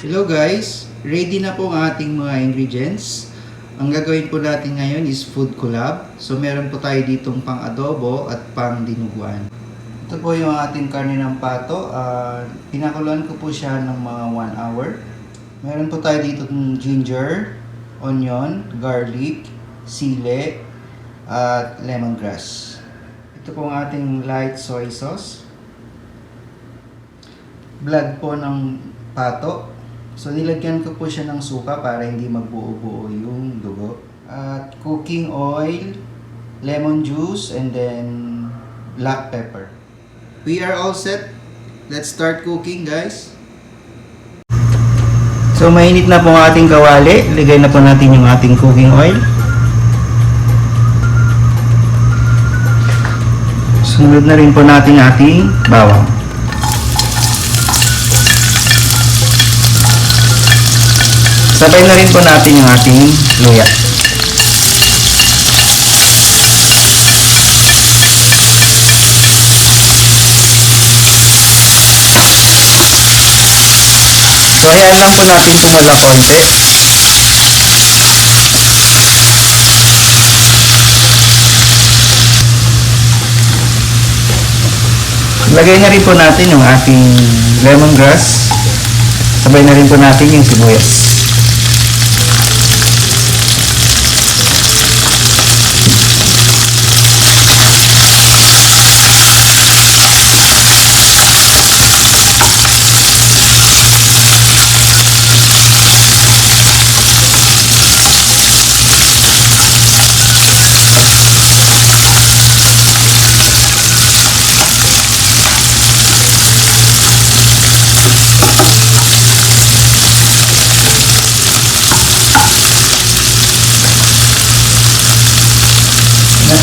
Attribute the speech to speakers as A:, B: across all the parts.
A: Hello guys, ready na po ang ating mga ingredients. Ang gagawin po natin ngayon is food collab. So meron po tayo ditong pang adobo at pang dinuguan. Ito po yung ating karne ng pato. Pinakuluan ko po siya ng mga 1 hour. Meron po tayo dito ng ginger, onion, garlic, sili, at lemongrass. Ito po ang ating light soy sauce. Blood po ng pato. So nilagyan ko po siya ng suka para hindi magbuo-buo yung dugo. At cooking oil, lemon juice, and then black pepper. We are all set. Let's start cooking, guys. So mainit na po ang ating kawali. Ilagay na po natin yung ating cooking oil. Sunod na rin po natin ating bawang. Sabay na rin po natin yung ating luya. So ayan lang po natin kumulo konti. Lagay na rin po natin yung ating lemongrass. Sabay na rin po natin yung sibuyas.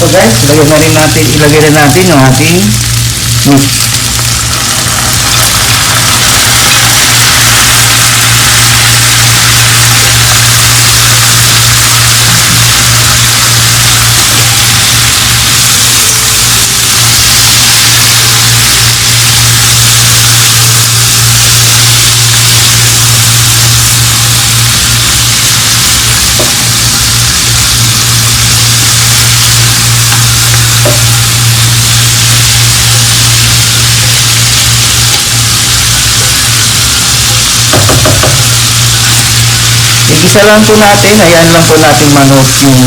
A: So guys, ilagay na natin yung ating meat. Igisa lang po natin, ayan lang po natin manok yung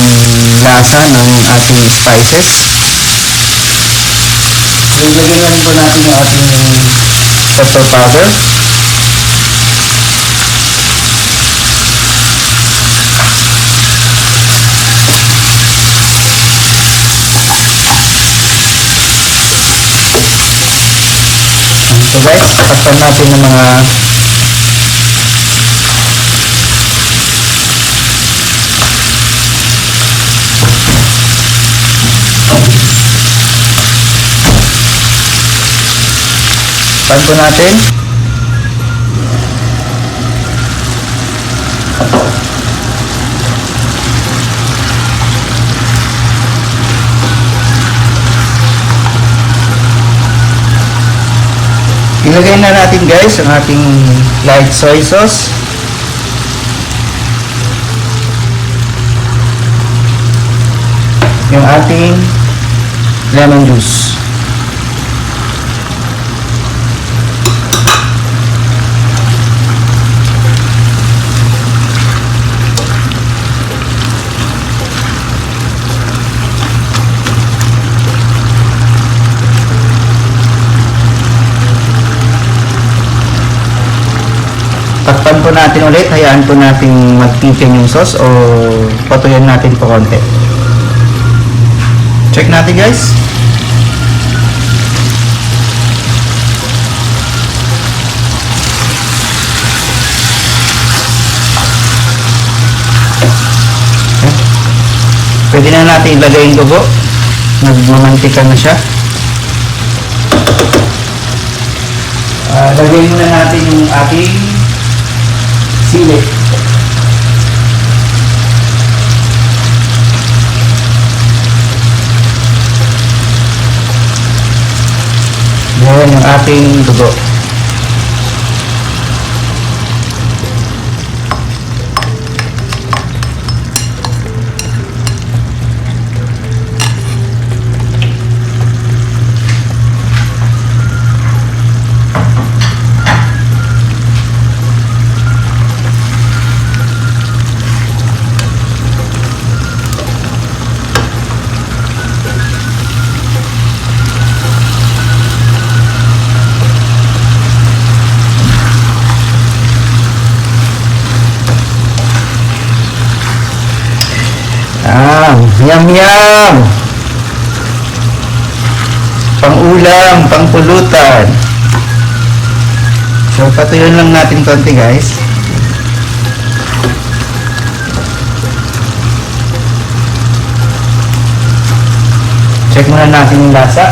A: lasa ng ating spices. Ilagay na rin po natin yung ating pepper powder. So guys, takpan natin ng mga pan po natin. Ilagay na natin guys ang ating light soy sauce. Yung ating lemon juice. Takpan po natin ulit, hayaan po natin mag-thicken yung sauce o patuyan natin po konti. Check natin guys. Pwede na natin ilagay yung dugo. Nagmamantika na siya. Lagay muna natin yung ating sili. Yan yung ating dugo. Yum yum! Pang-ulam, pang-pulutan. So, patuyuin lang natin konti guys. Check muna natin yung lasa.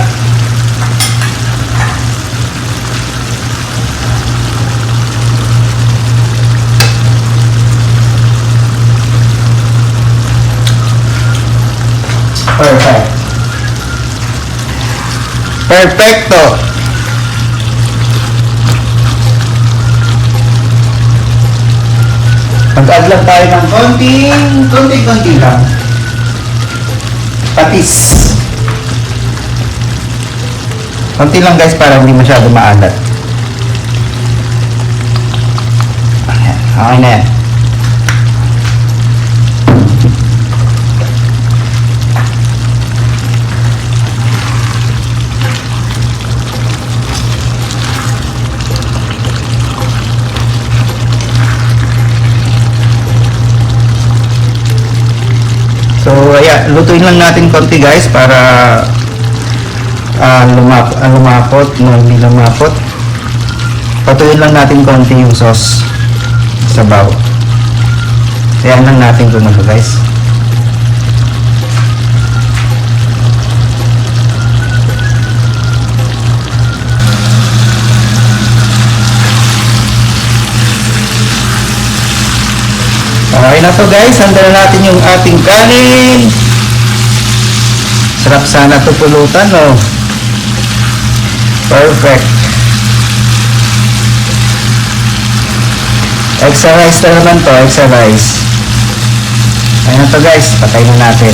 A: Perfect. Perfecto. Mag-add lang tayo ng konti lang. Patis. Konti lang guys para hindi masyado maalat. Okay na yan. So, ayan, lutuin lang natin konti guys para lumapot, no, hindi lumapot. Patuyin lang natin konti yung sauce sa sabaw. Ayan lang natin gumalo guys. Okay na to guys, handa na natin yung ating kanin. Sarap sana to pulutan, no? Perfect. Extra rice na naman to, extra rice. Ayan na to guys, patay na natin.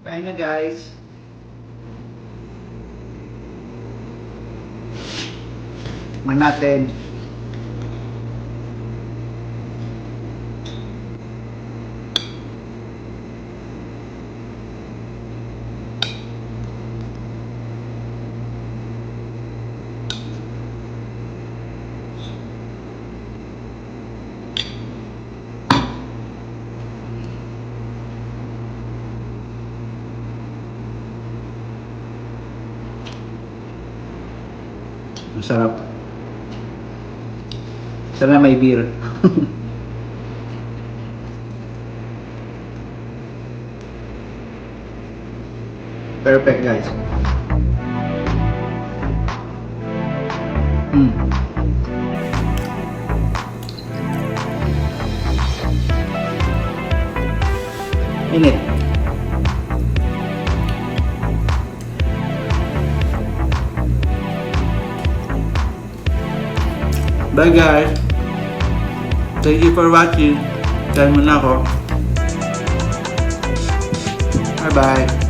A: Kain na guys. Man natin. Masarap. Sana may beer. Perfect guys. Init. Bye guys. Thank you for watching. Kain muna ako. Bye bye.